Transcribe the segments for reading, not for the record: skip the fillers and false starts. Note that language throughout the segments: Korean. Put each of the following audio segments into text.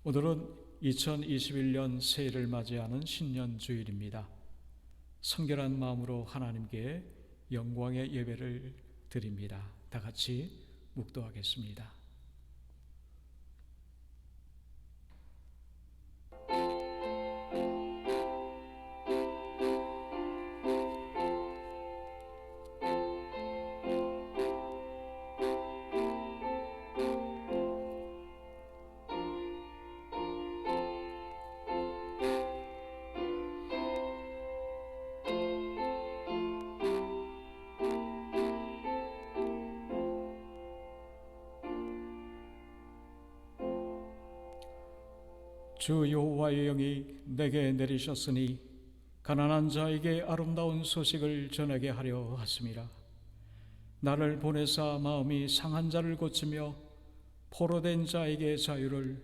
오늘은 2021년 새해를 맞이하는 신년주일입니다. 성결한 마음으로 하나님께 영광의 예배를 드립니다. 다 같이 묵도하겠습니다. 주 여호와의 영이 내게 내리셨으니 가난한 자에게 아름다운 소식을 전하게 하려 하심이라. 나를 보내사 마음이 상한 자를 고치며 포로된 자에게 자유를,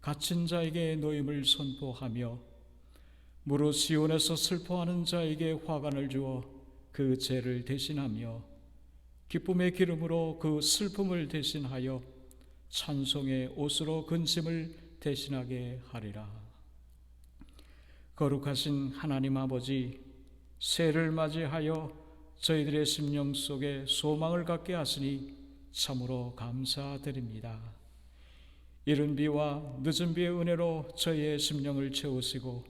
갇힌 자에게 노임을 선포하며 무릇 시온에서 슬퍼하는 자에게 화관을 주어 그 죄를 대신하며 기쁨의 기름으로 그 슬픔을 대신하여 찬송의 옷으로 근심을 대신하게 하리라. 거룩하신 하나님 아버지, 새해를 맞이하여 저희들의 심령 속에 소망을 갖게 하시니 참으로 감사드립니다. 이른 비와 늦은 비의 은혜로 저희의 심령을 채우시고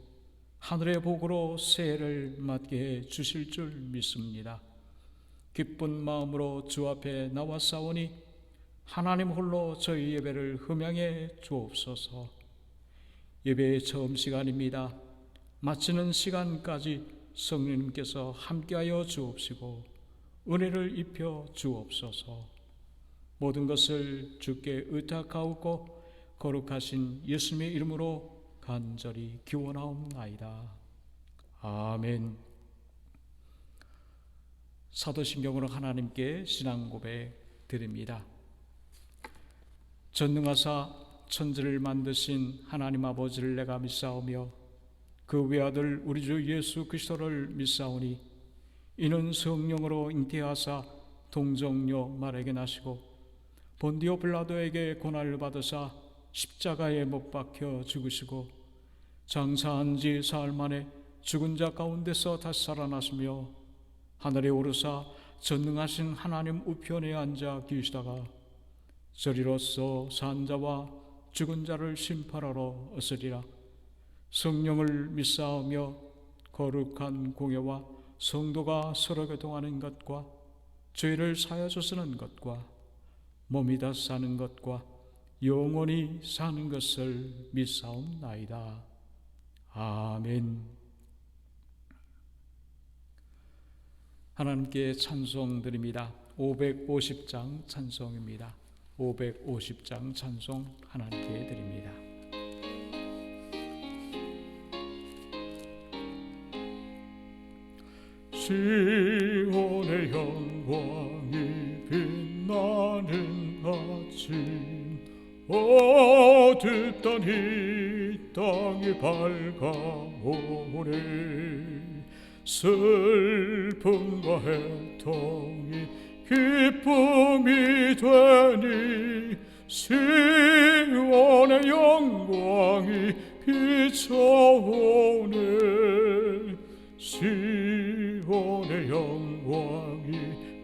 하늘의 복으로 새해를 맞게 해 주실 줄 믿습니다. 기쁜 마음으로 주 앞에 나왔사오니 하나님 홀로 저희 예배를 흠양해 주옵소서. 예배의 처음 시간입니다. 마치는 시간까지 성령님께서 함께하여 주옵시고 은혜를 입혀 주옵소서. 모든 것을 주께 의탁하옵고 거룩하신 예수님의 이름으로 간절히 기원하옵나이다. 아멘. 사도신경으로 하나님께 신앙 고백 드립니다. 전능하사 천지를 만드신 하나님 아버지를 내가 믿사오며 그 외아들 우리 주 예수 그리스도를 믿사오니 이는 성령으로 잉태하사 동정녀 마리아에게 나시고 본디오 빌라도에게 고난을 받으사 십자가에 못 박혀 죽으시고 장사한 지 사흘 만에 죽은 자 가운데서 다시 살아나시며 하늘에 오르사 전능하신 하나님 우편에 앉아 계시다가 저리로서 산 자와 죽은 자를 심판하러 오시리라. 성령을 믿사오며 거룩한 공예와 성도가 서로 교통하는 것과 죄를 사하여 주시는 것과 몸이 다 사는 것과 영원히 사는 것을 믿사옵나이다. 아멘. 하나님께 찬송 드립니다. 550장 찬송입니다. 550장 찬송 하나님께 드립니다. 시온의 영광이 빛나는 아침, 어둡던 이 땅이 밝아오네. 슬픔과 애통이 기쁨이 되니 시온의 영광이 비춰오네. 시온의 영광이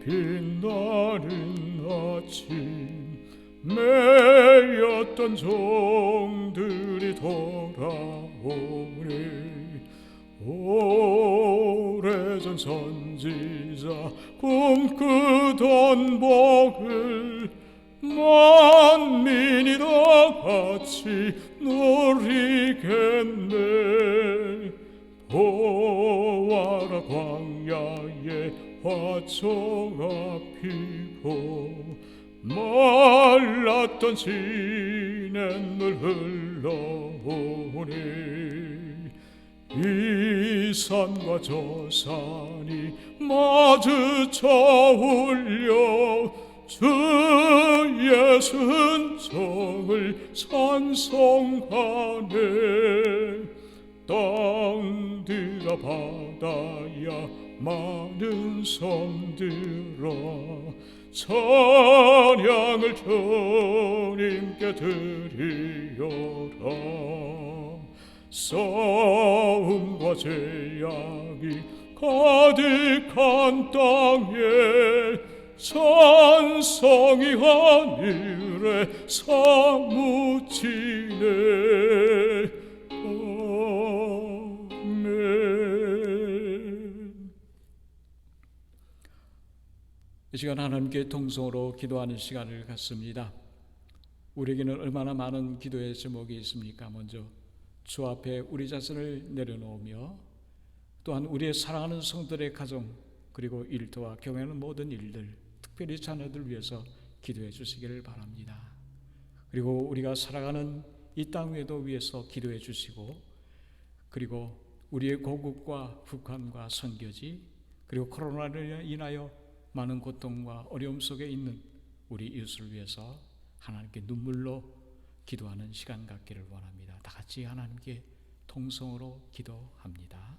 빛나는 아침, 매였던 종들이 돌아오네. 오래전 선지자 꿈꾸던 복을 만민이 다 같이 누리겠네. 보아라 광야에 화초가 피고 말랐던 시냇물 흘러오네. 이 산과 저 산이 마주쳐 울려 주 예수 은총을 찬송하네. 땅들아 바다야 많은 섬들아 찬양을 주님께 드리어라. 싸움과 제약이 가득한 땅에 찬송이 하늘에 사무치네. 아멘. 이 시간 하나님께 통성으로 기도하는 시간을 갖습니다. 우리에게는 얼마나 많은 기도의 제목이 있습니까? 먼저 주 앞에 우리 자신을 내려놓으며 또한 우리의 사랑하는 성들의 가정 그리고 일터와 교회하는 모든 일들, 특별히 자녀들 위해서 기도해 주시기를 바랍니다. 그리고 우리가 살아가는 이 땅 위에도 위해서 기도해 주시고, 그리고 우리의 고국과 북한과 선교지, 그리고 코로나로 인하여 많은 고통과 어려움 속에 있는 우리 이웃을 위해서 하나님께 눈물로 기도하는 시간 갖기를 원합니다. 다 같이 하나님께 통성으로 기도합니다.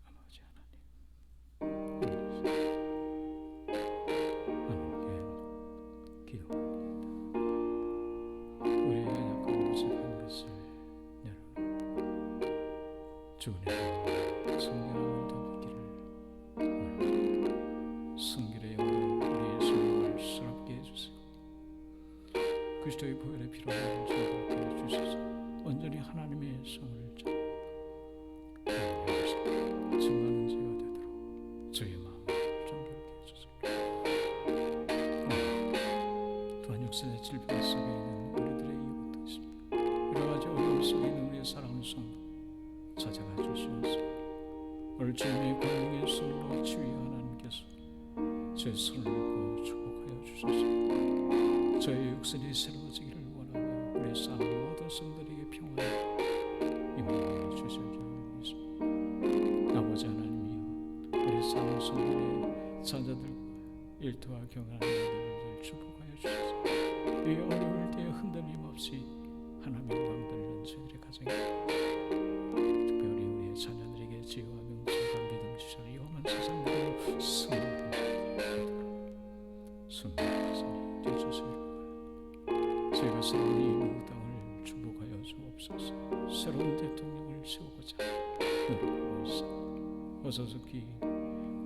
아버지 하나님, 하나님께 기도합니다. 우리의 약한 부족한 것을 내려놓고 주님 성령을 담기를 원합니다. 성결의 영광 우리의 소망을 스럽게 해주세요. 그리스도의 보혈의 피로 정결케 해주셔서 온전히 하나님의 성을 증거하는 제가 되도록 저의 마음을 정결케 해주세요. 또한 육신의 질병 속에 있는 우리들의 이웃도 있습니다. 여러 가지 어려움 속에 있는 우리의 사랑하는 성도 찾아가 주시옵소서. 오늘 주님의 권능의 손으로 치유해 하나님께서 제 손을 놓고 축복하여 주소서. 저의 육신이 새로워지기를 원하며 우리 사는 모든 성들에게 평안을 임하여 주시옵소서. 아버지 하나님이여, 우리 사는 성들의 자녀들과 일터와 경험하는 일들을 축복하여 주소서. 이 어려울 때에 흔들림 없이 하나님의 왕들은 저희들의 가정에 특별히 우리의 자녀들에게 지혜와 명철과 믿음 주셔서 위험한 세상으로 승리하시니 되주시기를 저희가 새로운 이 미국 땅을 축복하여 주옵소서. 새로운 대통령을 세우고자 노력하고 있어 어서속히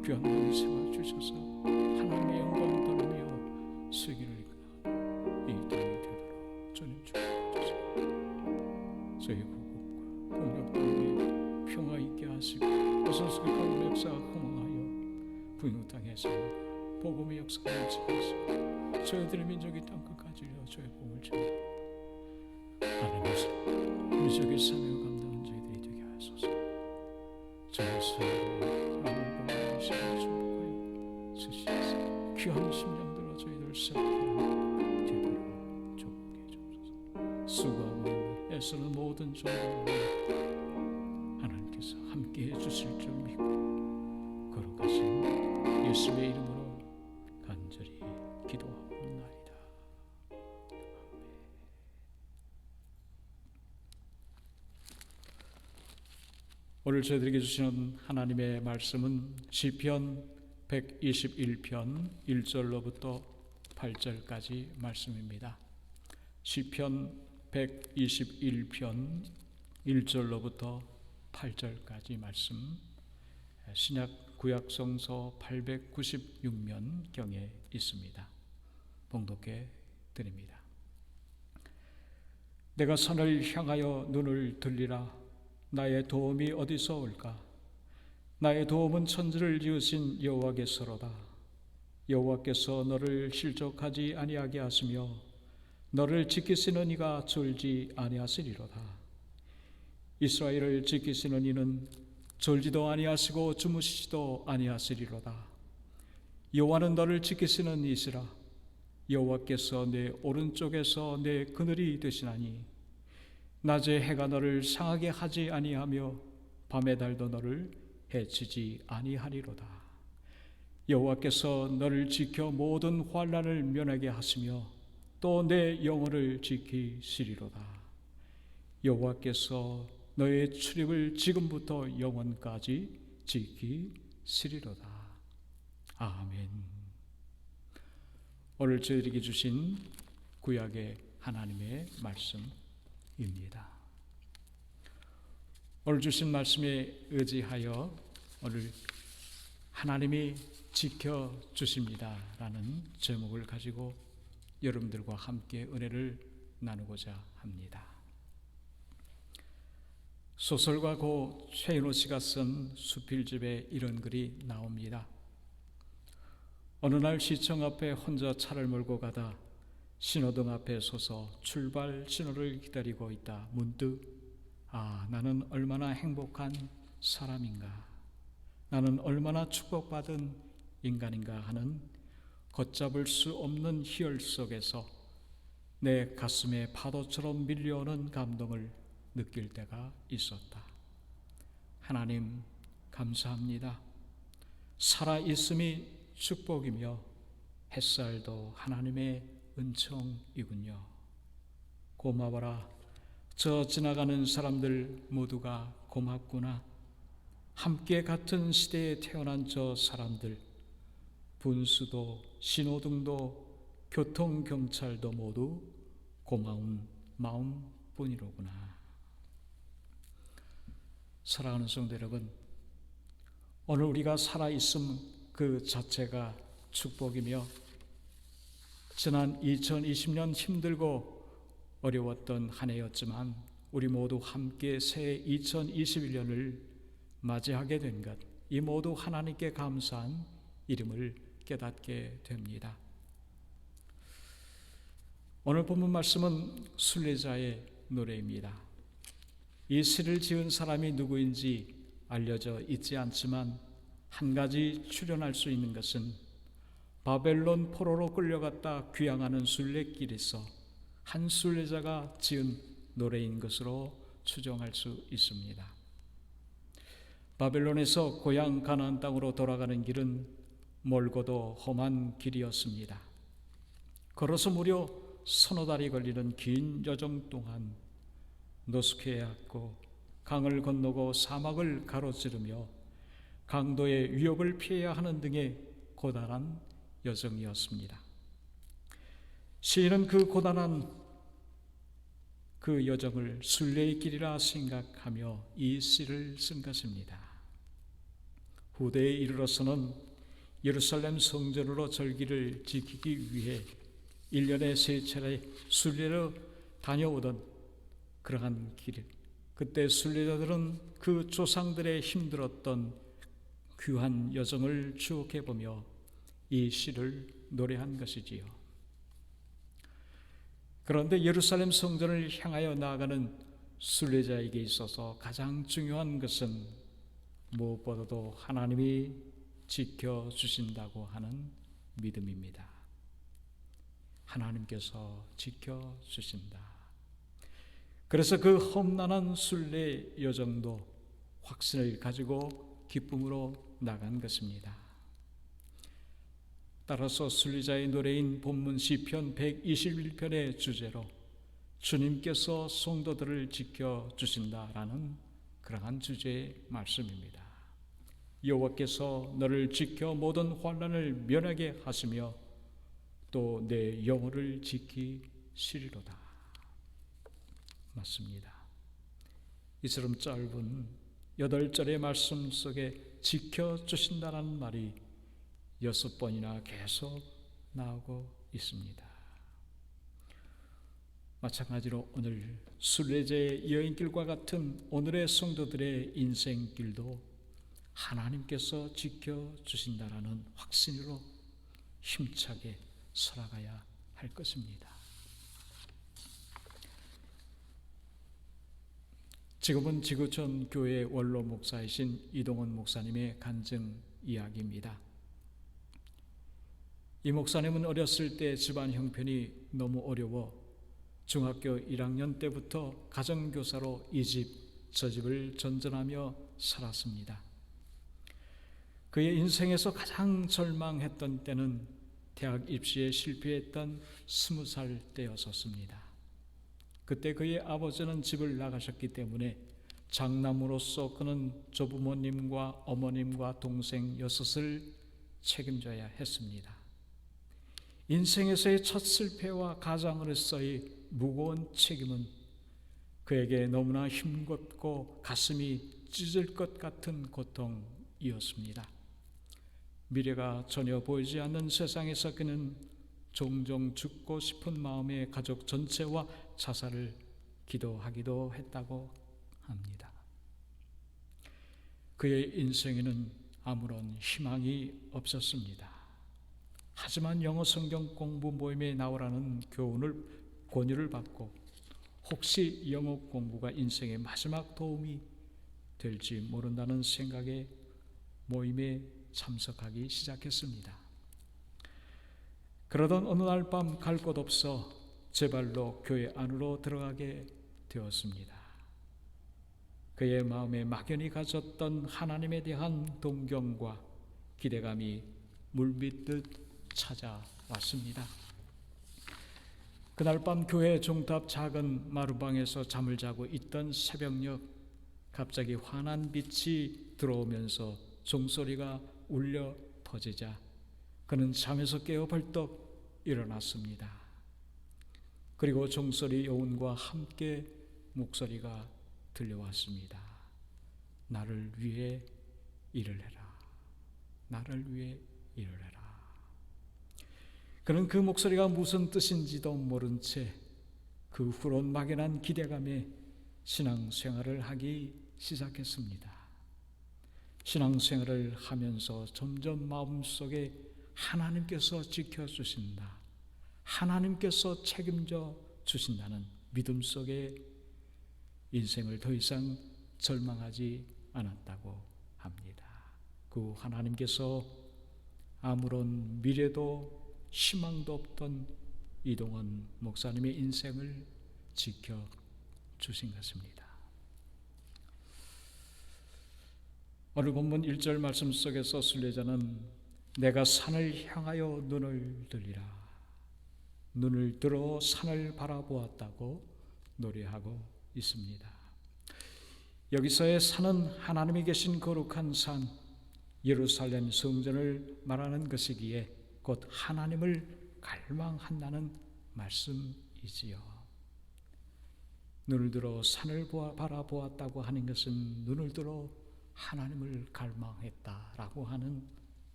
귀한 날을 세워주셔서 하나님의 영광을 돌리며 슬기를 이끌어가는 이 땅이 되도록 주님 축복해주세요. 저희 고국과 동력 땅에 평화 있게 하시고 어서속히 복음의 역사가 흥황하여 북녘 땅에서 복음의 역사가 일치하시고 저희들의 민족이 땅끝까지 이르러 저의 복음을 전하고 하나님께서 민족의 사명을 감당한 저희들이 되게 하소서. 저희 소유를 하나님 복음을 시간 축복하여 주시옵소서. 귀한 심령들로 저희들 새롭게 되도록 축복해 주옵소서. 수고하고 애쓰는 모든 종들을 하나님께서 함께해 주실 줄 믿고 거룩하신 예수의 이름으로 간절히 기도하옵나이다. 오늘 저희들에게 주시는 하나님의 말씀은 시편 121편 1절로부터 8절까지 말씀입니다. 시편 121편 1절로부터 8절까지 말씀, 신약 구약 성서 896면 경에 있습니다. 봉독해 드립니다. 내가 산을 향하여 눈을 들리라. 나의 도움이 어디서 올까? 나의 도움은 천지를 지으신 여호와께서로다. 여호와께서 너를 실족하지 아니하게 하시며 너를 지키시는 이가 졸지 아니하시리로다. 이스라엘을 지키시는 이는 졸지도 아니하시고 주무시지도 아니하시리로다. 여호와는 너를 지키시는 이시라. 여호와께서 내 오른쪽에서 내 그늘이 되시나니 낮에 해가 너를 상하게 하지 아니하며 밤의 달도 너를 해치지 아니하리로다. 여호와께서 너를 지켜 모든 환난을 면하게 하시며 또 내 영혼을 지키시리로다. 여호와께서 너의 출입을 지금부터 영원까지 시리로다. 아멘. 오늘 저희에게 주신 구약의 하나님의 말씀입니다. 오늘 주신 말씀에 의지하여 오늘 하나님이 지켜주십니다 라는 제목을 가지고 여러분들과 함께 은혜를 나누고자 합니다. 소설가 고 최인호 씨가 쓴 수필집에 이런 글이 나옵니다. 어느 날 시청 앞에 혼자 차를 몰고 가다 신호등 앞에 서서 출발 신호를 기다리고 있다. 문득 나는 얼마나 행복한 사람인가, 나는 얼마나 축복받은 인간인가 하는 걷잡을 수 없는 희열 속에서 내 가슴에 파도처럼 밀려오는 감동을 느낄 때가 있었다. 하나님 감사합니다. 살아있음이 축복이며 햇살도 하나님의 은총이군요. 고마워라. 저 지나가는 사람들 모두가 고맙구나. 함께 같은 시대에 태어난 저 사람들, 분수도 신호등도 교통경찰도 모두 고마운 마음뿐이로구나. 사랑하는 성도 여러분, 오늘 우리가 살아있음 그 자체가 축복이며 지난 2020년 힘들고 어려웠던 한 해였지만 우리 모두 함께 새 2021년을 맞이하게 된 것, 이 모두 하나님께 감사한 이름을 깨닫게 됩니다. 오늘 본문 말씀은 순례자의 노래입니다. 이 시를 지은 사람이 누구인지 알려져 있지 않지만 한 가지 추론할 수 있는 것은 바벨론 포로로 끌려갔다 귀향하는 순례길에서 한 순례자가 지은 노래인 것으로 추정할 수 있습니다. 바벨론에서 고향 가나안 땅으로 돌아가는 길은 멀고도 험한 길이었습니다. 걸어서 무려 서너 달이 걸리는 긴 여정 동안 노숙해야 했고 강을 건너고 사막을 가로지르며 강도의 위협을 피해야 하는 등의 고단한 여정이었습니다. 시인은 그 고단한 그 여정을 순례의 길이라 생각하며 이 시를 쓴 것입니다. 후대에 이르러서는 예루살렘 성전으로 절기를 지키기 위해 1년에 3차례 순례로 다녀오던 그러한 길, 그때 순례자들은 그 조상들의 힘들었던 귀한 여정을 추억해보며 이 시를 노래한 것이지요. 그런데 예루살렘 성전을 향하여 나아가는 순례자에게 있어서 가장 중요한 것은 무엇보다도 하나님이 지켜주신다고 하는 믿음입니다. 하나님께서 지켜주신다. 그래서 그 험난한 순례 여정도 확신을 가지고 기쁨으로 나간 것입니다. 따라서 순례자의 노래인 본문 시편 121편의 주제로 주님께서 성도들을 지켜주신다라는 그러한 주제의 말씀입니다. 여호와께서 너를 지켜 모든 환난을 면하게 하시며 또 내 영혼을 지키시리로다. 맞습니다. 이처럼 짧은 8절의 말씀 속에 지켜주신다는 말이 6번이나 계속 나오고 있습니다. 마찬가지로 오늘 순례자의 여행길과 같은 오늘의 성도들의 인생길도 하나님께서 지켜주신다라는 확신으로 힘차게 살아가야 할 것입니다. 지금은 지구촌 교회 원로 목사이신 이동원 목사님의 간증 이야기입니다. 이 목사님은 어렸을 때 집안 형편이 너무 어려워 중학교 1학년 때부터 가정교사로 이 집, 저 집을 전전하며 살았습니다. 그의 인생에서 가장 절망했던 때는 대학 입시에 실패했던 20살 때였었습니다. 그때 그의 아버지는 집을 나가셨기 때문에 장남으로서 그는 조부모님과 어머님과 동생 6을 책임져야 했습니다. 인생에서의 첫 실패와 가장으로서의 무거운 책임은 그에게 너무나 힘겹고 가슴이 찢을 것 같은 고통이었습니다. 미래가 전혀 보이지 않는 세상에서 그는 종종 죽고 싶은 마음에 가족 전체와 자살을 기도하기도 했다고 합니다. 그의 인생에는 아무런 희망이 없었습니다. 하지만 영어 성경 공부 모임에 나오라는 권유를 받고 혹시 영어 공부가 인생의 마지막 도움이 될지 모른다는 생각에 모임에 참석하기 시작했습니다. 그러던 어느 날 밤 갈 곳 없어 제 발로 교회 안으로 들어가게 되었습니다. 그의 마음에 막연히 가졌던 하나님에 대한 동경과 기대감이 물밀듯 찾아왔습니다. 그날 밤 교회 종탑 작은 마루방에서 잠을 자고 있던 새벽녘 갑자기 환한 빛이 들어오면서 종소리가 울려 퍼지자 그는 잠에서 깨어 벌떡 일어났습니다. 그리고 종소리 여운과 함께 목소리가 들려왔습니다. 나를 위해 일을 해라. 나를 위해 일을 해라. 그는 그 목소리가 무슨 뜻인지도 모른 채 그 후론 막연한 기대감에 신앙생활을 하기 시작했습니다. 신앙생활을 하면서 점점 마음속에 하나님께서 지켜주신다, 하나님께서 책임져 주신다는 믿음 속에 인생을 더 이상 절망하지 않았다고 합니다. 그 하나님께서 아무런 미래도 희망도 없던 이동원 목사님의 인생을 지켜주신 것입니다. 오늘 본문 1절 말씀 속에서 순례자는 내가 산을 향하여 눈을 들리라, 눈을 들어 산을 바라보았다고 노래하고 있습니다. 여기서의 산은 하나님이 계신 거룩한 산 예루살렘 성전을 말하는 것이기에 곧 하나님을 갈망한다는 말씀이지요. 눈을 들어 산을 바라보았다고 하는 것은 눈을 들어 하나님을 갈망했다라고 하는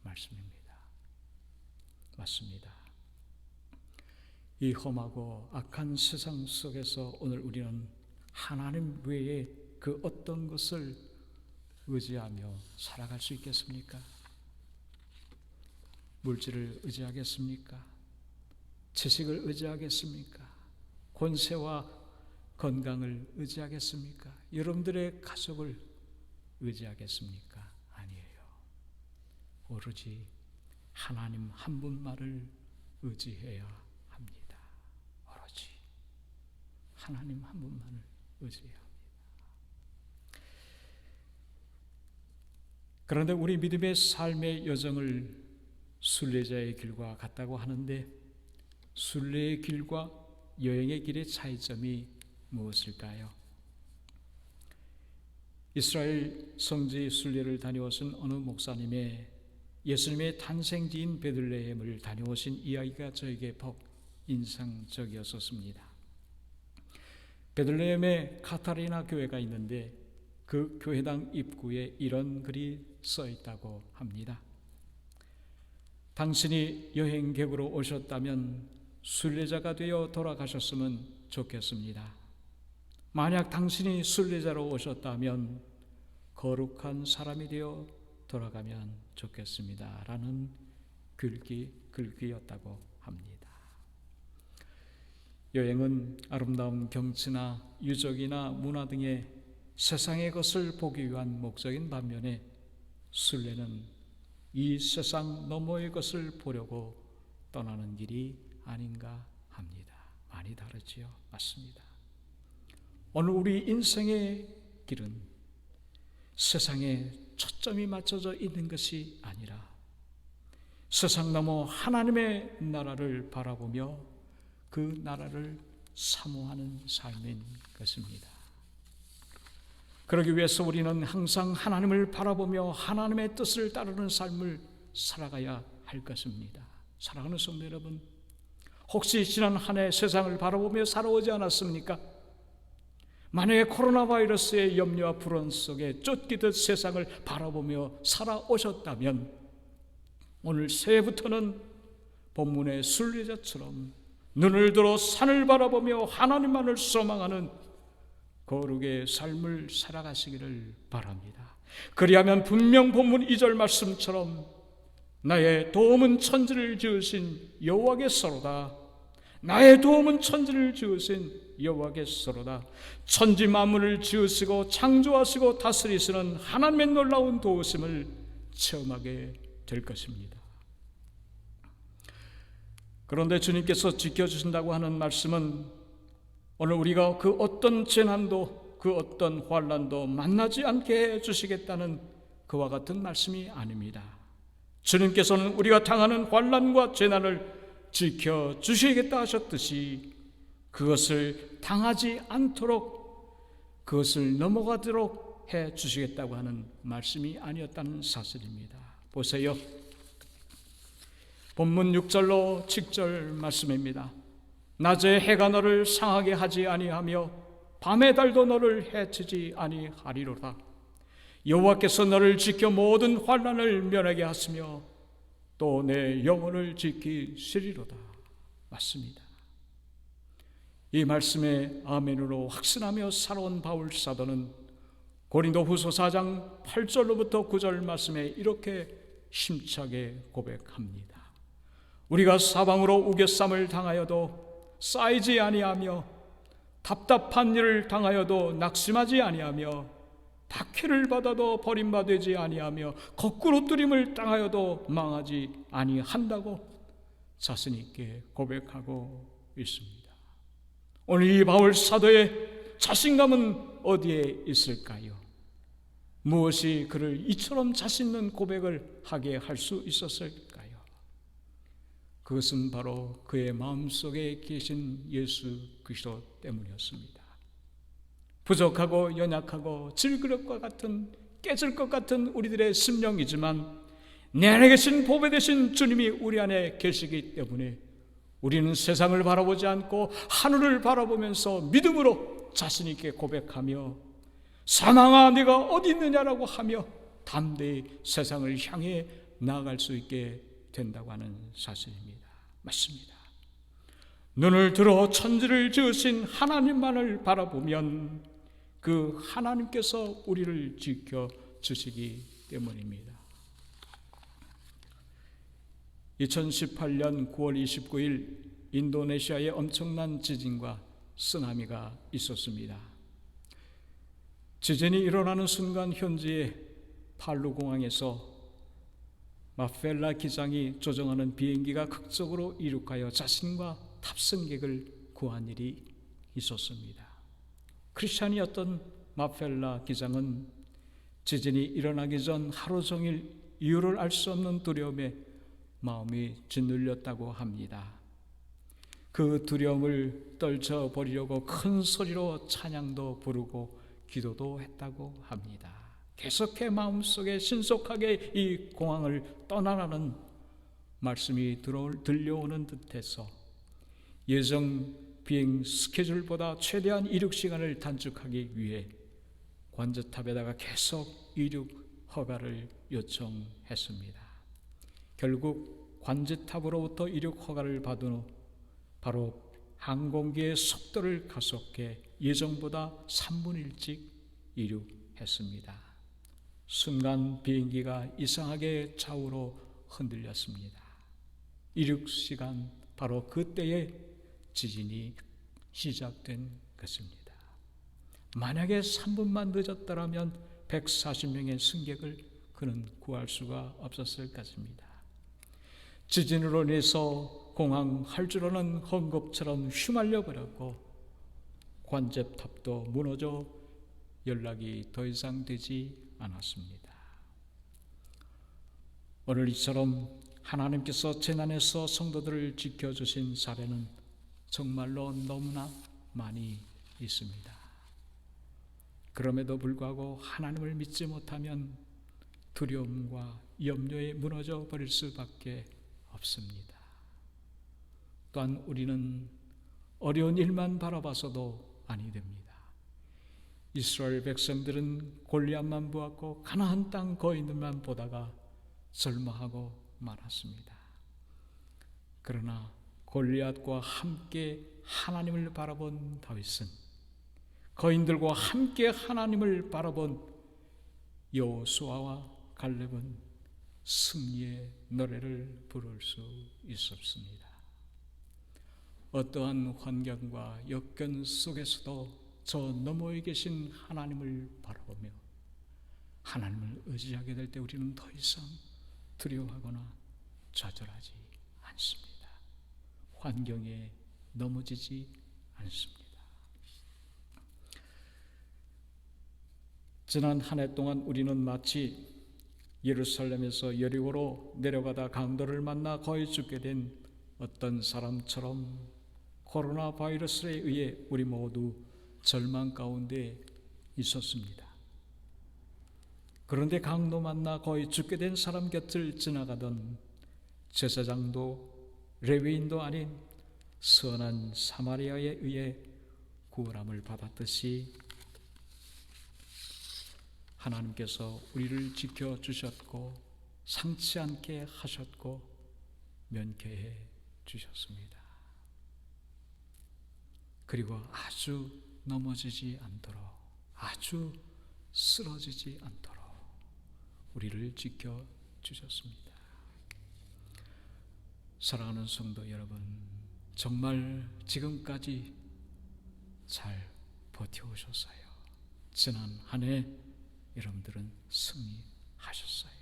말씀입니다. 맞습니다. 이 험하고 악한 세상 속에서 오늘 우리는 하나님 외에 그 어떤 것을 의지하며 살아갈 수 있겠습니까? 물질을 의지하겠습니까? 지식을 의지하겠습니까? 권세와 건강을 의지하겠습니까? 여러분들의 가족을 의지하겠습니까? 아니에요. 오로지 하나님 한 분만을 의지해야 합니다. 오로지 하나님 한 분만을 의지해야 합니다. 그런데 우리 믿음의 삶의 여정을 순례자의 길과 같다고 하는데 순례의 길과 여행의 길의 차이점이 무엇일까요? 이스라엘 성지 순례를 다녀오신 어느 목사님의 예수님의 탄생지인 베들레헴을 다녀오신 이야기가 저에게 퍽 인상적이었습니다. 베들레헴에 카타리나 교회가 있는데 그 교회당 입구에 이런 글이 써 있다고 합니다. 당신이 여행객으로 오셨다면 순례자가 되어 돌아가셨으면 좋겠습니다. 만약 당신이 순례자로 오셨다면 거룩한 사람이 되어 돌아가면 좋겠습니다. 라는 글귀였다고 합니다. 여행은 아름다운 경치나 유적이나 문화 등의 세상의 것을 보기 위한 목적인 반면에 순례는 이 세상 너머의 것을 보려고 떠나는 길이 아닌가 합니다. 많이 다르지요? 맞습니다. 오늘 우리 인생의 길은 세상에 초점이 맞춰져 있는 것이 아니라 세상 너머 하나님의 나라를 바라보며 그 나라를 사모하는 삶인 것입니다. 그러기 위해서 우리는 항상 하나님을 바라보며 하나님의 뜻을 따르는 삶을 살아가야 할 것입니다. 사랑하는 성도 여러분, 혹시 지난 한 해 세상을 바라보며 살아오지 않았습니까? 만약에 코로나 바이러스의 염려와 불안 속에 쫓기듯 세상을 바라보며 살아오셨다면 오늘 새해부터는 본문의 순례자처럼 눈을 들어 산을 바라보며 하나님만을 소망하는 거룩의 삶을 살아가시기를 바랍니다. 그리하면 분명 본문 2절 말씀처럼 나의 도움은 천지를 지으신 여호와께서로다. 나의 도움은 천지를 지으신 여호와께서로다. 천지 만물을 지으시고 창조하시고 다스리시는 하나님의 놀라운 도우심을 체험하게 될 것입니다. 그런데 주님께서 지켜주신다고 하는 말씀은 오늘 우리가 그 어떤 재난도 그 어떤 환난도 만나지 않게 해주시겠다는 그와 같은 말씀이 아닙니다. 주님께서는 우리가 당하는 환난과 재난을 지켜주시겠다 하셨듯이 그것을 당하지 않도록 그것을 넘어가도록 해주시겠다고 하는 말씀이 아니었다는 사실입니다. 보세요. 본문 6절로 7절 말씀입니다. 낮에 해가 너를 상하게 하지 아니하며 밤의 달도 너를 해치지 아니하리로다. 여호와께서 너를 지켜 모든 환난을 면하게 하시며 또 내 영혼을 지키시리로다. 맞습니다. 이 말씀에 아멘으로 확신하며 살아온 바울 사도는 고린도후서 4장 8절로부터 9절 말씀에 이렇게 힘차게 고백합니다. 우리가 사방으로 우겨쌈을 당하여도 쌓이지 아니하며 답답한 일을 당하여도 낙심하지 아니하며 박해를 받아도 버림받지 아니하며 거꾸로 뜨림을 당하여도 망하지 아니한다고 자신 있게 고백하고 있습니다. 오늘 이 바울 사도의 자신감은 어디에 있을까요? 무엇이 그를 이처럼 자신 있는 고백을 하게 할 수 있었을까요? 그것은 바로 그의 마음속에 계신 예수 그리스도 때문이었습니다. 부족하고 연약하고 질그릇 것 같은 깨질 것 같은 우리들의 심령이지만 내 안에 계신 보배 되신 주님이 우리 안에 계시기 때문에 우리는 세상을 바라보지 않고 하늘을 바라보면서 믿음으로 자신 있게 고백하며 사망아 네가 어디 있느냐라고 하며 담대히 세상을 향해 나아갈 수 있게 된다고 하는 사실입니다. 맞습니다. 눈을 들어 천지를 지으신 하나님만을 바라보면 그 하나님께서 우리를 지켜주시기 때문입니다. 2018년 9월 29일 인도네시아에 엄청난 지진과 쓰나미가 있었습니다. 지진이 일어나는 순간 현지의 팔루 공항에서 마펠라 기장이 조종하는 비행기가 극적으로 이륙하여 자신과 탑승객을 구한 일이 있었습니다. 크리스찬이었던 마펠라 기장은 지진이 일어나기 전 하루 종일 이유를 알 수 없는 두려움에 마음이 짓눌렸다고 합니다. 그 두려움을 떨쳐버리려고 큰 소리로 찬양도 부르고 기도도 했다고 합니다. 계속해 마음속에 신속하게 이 공항을 떠나라는 말씀이 들려오는 듯해서 예정 비행 스케줄보다 최대한 이륙 시간을 단축하기 위해 관제탑에다가 계속 이륙 허가를 요청했습니다. 결국 관제탑으로부터 이륙 허가를 받은 후 바로 항공기의 속도를 가속해 예정보다 3분 일찍 이륙했습니다. 순간 비행기가 이상하게 좌우로 흔들렸습니다. 이륙 시간 바로 그때에 지진이 시작된 것입니다. 만약에 3분만 늦었더라면 140명의 승객을 그는 구할 수가 없었을 것입니다. 지진으로 인해서 공항 활주로는 헝겊처럼 휘말려 버렸고 관제탑도 무너져 연락이 더 이상 되지 않았습니다. 오늘 이처럼 하나님께서 재난에서 성도들을 지켜주신 사례는 정말로 너무나 많이 있습니다. 그럼에도 불구하고 하나님을 믿지 못하면 두려움과 염려에 무너져 버릴 수밖에 없습니다. 또한 우리는 어려운 일만 바라봐서도 아니 됩니다. 이스라엘 백성들은 골리앗만 보았고 가나안 땅 거인들만 보다가 절망하고 말았습니다. 그러나 골리앗과 함께 하나님을 바라본 다윗은, 거인들과 함께 하나님을 바라본 여호수아와 갈렙은 승리의 노래를 부를 수 있었습니다. 어떠한 환경과 역경 속에서도 저 너머에 계신 하나님을 바라보며 하나님을 의지하게 될 때 우리는 더 이상 두려워하거나 좌절하지 않습니다. 환경에 넘어지지 않습니다. 지난 한 해 동안 우리는 마치 예루살렘에서 여리고로 내려가다 강도를 만나 거의 죽게 된 어떤 사람처럼 코로나 바이러스에 의해 우리 모두 절망 가운데 있었습니다. 그런데 강도 만나 거의 죽게 된 사람 곁을 지나가던 제사장도 레위인도 아닌 선한 사마리아에 의해 구원함을 받았듯이 하나님께서 우리를 지켜주셨고 상치 않게 하셨고 면케해 주셨습니다. 그리고 아주 넘어지지 않도록, 아주 쓰러지지 않도록 우리를 지켜주셨습니다. 사랑하는 성도 여러분, 정말 지금까지 잘 버텨오셨어요. 지난 한 해 여러분들은 승리하셨어요.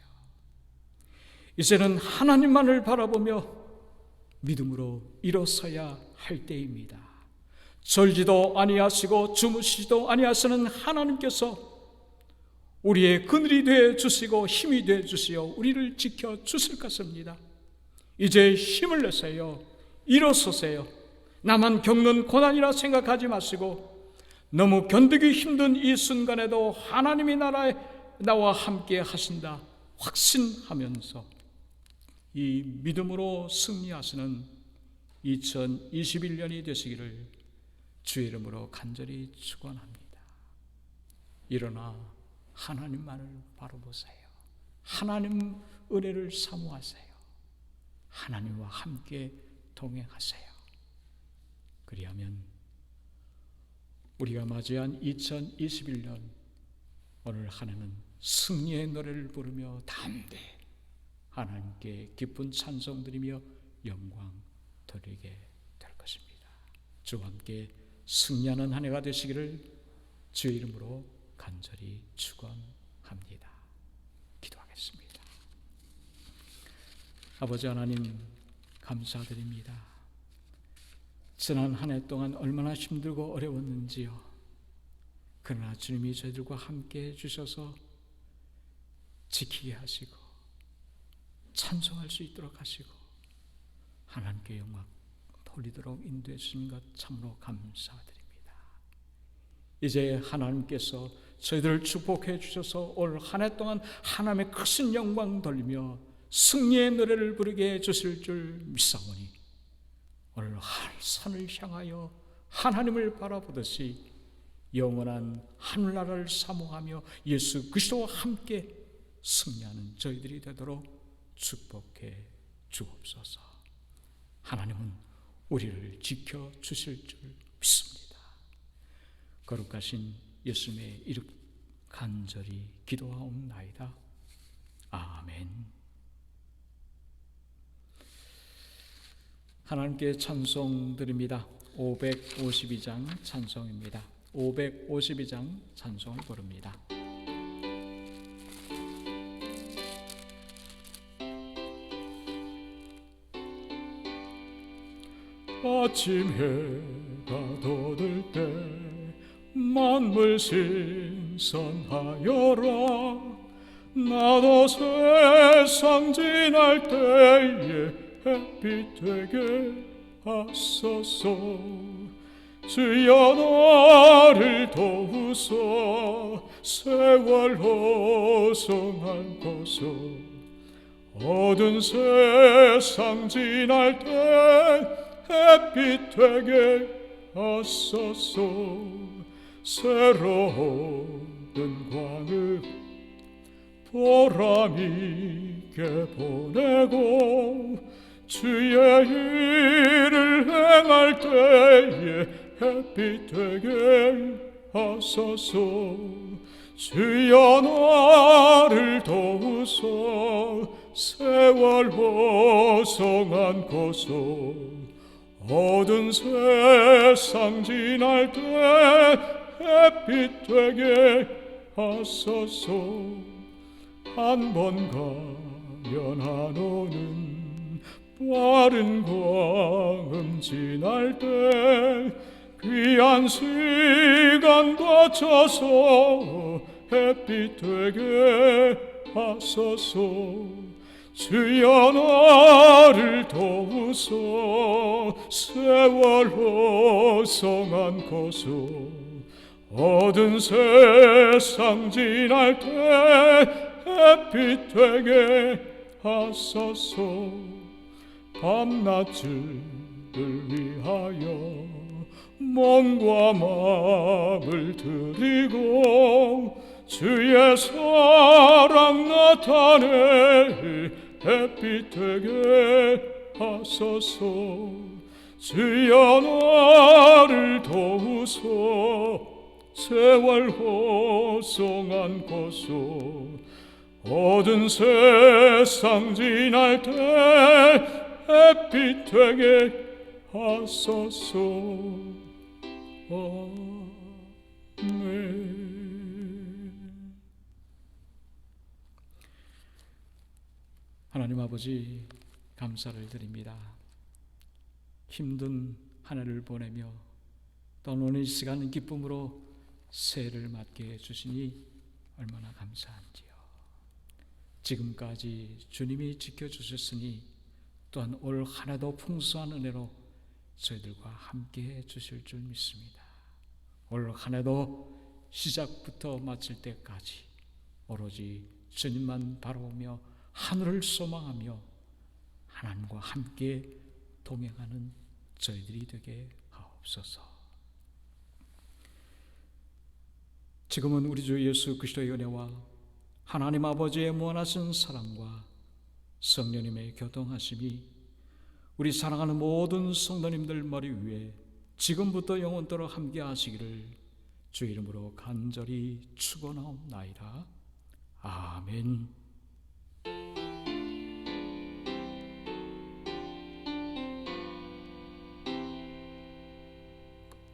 이제는 하나님만을 바라보며 믿음으로 일어서야 할 때입니다. 졸지도 아니하시고 주무시지도 아니하시는 하나님께서 우리의 그늘이 되어 주시고 힘이 되어 주시어 우리를 지켜 주실 것입니다. 이제 힘을 내세요. 일어서세요. 나만 겪는 고난이라 생각하지 마시고 너무 견디기 힘든 이 순간에도 하나님이 나와 함께 하신다 확신하면서 이 믿음으로 승리하시는 2021년이 되시기를 주의 이름으로 간절히 축원합니다. 일어나 하나님만을 바라보세요. 하나님 은혜를 사모하세요. 하나님과 함께 동행하세요. 그리하면 우리가 맞이한 2021년 오늘 한 해는 승리의 노래를 부르며 담대 하나님께 기쁜 찬송 드리며 영광 돌리게 될 것입니다. 주와 함께 승리하는 한 해가 되시기를 주의 이름으로 간절히 축원합니다. 기도하겠습니다. 아버지 하나님 감사드립니다. 지난 한 해 동안 얼마나 힘들고 어려웠는지요. 그러나 주님이 저희들과 함께 해주셔서 지키게 하시고 찬송할 수 있도록 하시고 하나님께 영광 돌리도록 인도해 주신 것 참으로 감사드립니다. 이제 하나님께서 저희들을 축복해 주셔서 올 한 해 동안 하나님의 크신 영광 돌리며 승리의 노래를 부르게 해 주실 줄 믿사오니 오늘 산을 향하여 하나님을 바라보듯이 영원한 하늘나라를 사모하며 예수 그리스도와 함께 승리하는 저희들이 되도록 축복해 주옵소서. 하나님은 우리를 지켜주실 줄 믿습니다. 거룩하신 예수님의 이름 간절히 기도하옵나이다. 아멘. 하나님께 찬송 드립니다. 552장 찬송입니다. 552장 찬송을 부릅니다. 아침 해가 돋을 때 만물 신선하여라. 나도 세상 지날 때에 햇빛 되게 하소서. 주여 나를 도우소. 세월 호송한 고소 어두운 세상 지날 때 햇빛 되게 하소서. 새로운 광을 보람 있게 보내고 주의 일을 행할 때에 햇빛 되게 하소서. 주여 나를 도우소. 세월 호송한 고소 어두운 세상 지날 때 햇빛 되게 하소서. 한 번 가면 안 오는 빠른 광음 지날 때 귀한 시간 거쳐서 햇빛 되게 하소서. 주여 나를 도우소. 세월 호송한 고소 어두운 세상 지날 때 햇빛 되게 하소서. 밤낮을 위하여 몸과 마음을 드리고 주의 사랑 나타내 햇빛 되게 하소서. 주여 나를 도우소. 세월 호송한 고소 어두운 세상 지날 때 햇빛 되게 하소서. 아멘. 하나님 아버지, 감사를 드립니다. 힘든 한 해를 보내며 또 오늘 이 시간 기쁨으로 새해를 맞게 해주시니 얼마나 감사한지요. 지금까지 주님이 지켜주셨으니 또한 올 한 해도 풍성한 은혜로 저희들과 함께 해주실 줄 믿습니다. 올 한 해도 시작부터 마칠 때까지 오로지 주님만 바라보며 하늘을 소망하며 하나님과 함께 동행하는 저희들이 되게 하옵소서. 지금은 우리 주 예수 그리스도의 은혜와 하나님 아버지의 무한하신 사랑과 성령님의 교통하심이 우리 사랑하는 모든 성도님들 머리 위에 지금부터 영원토록 함께 하시기를 주 이름으로 간절히 축원하옵나이다. 아멘.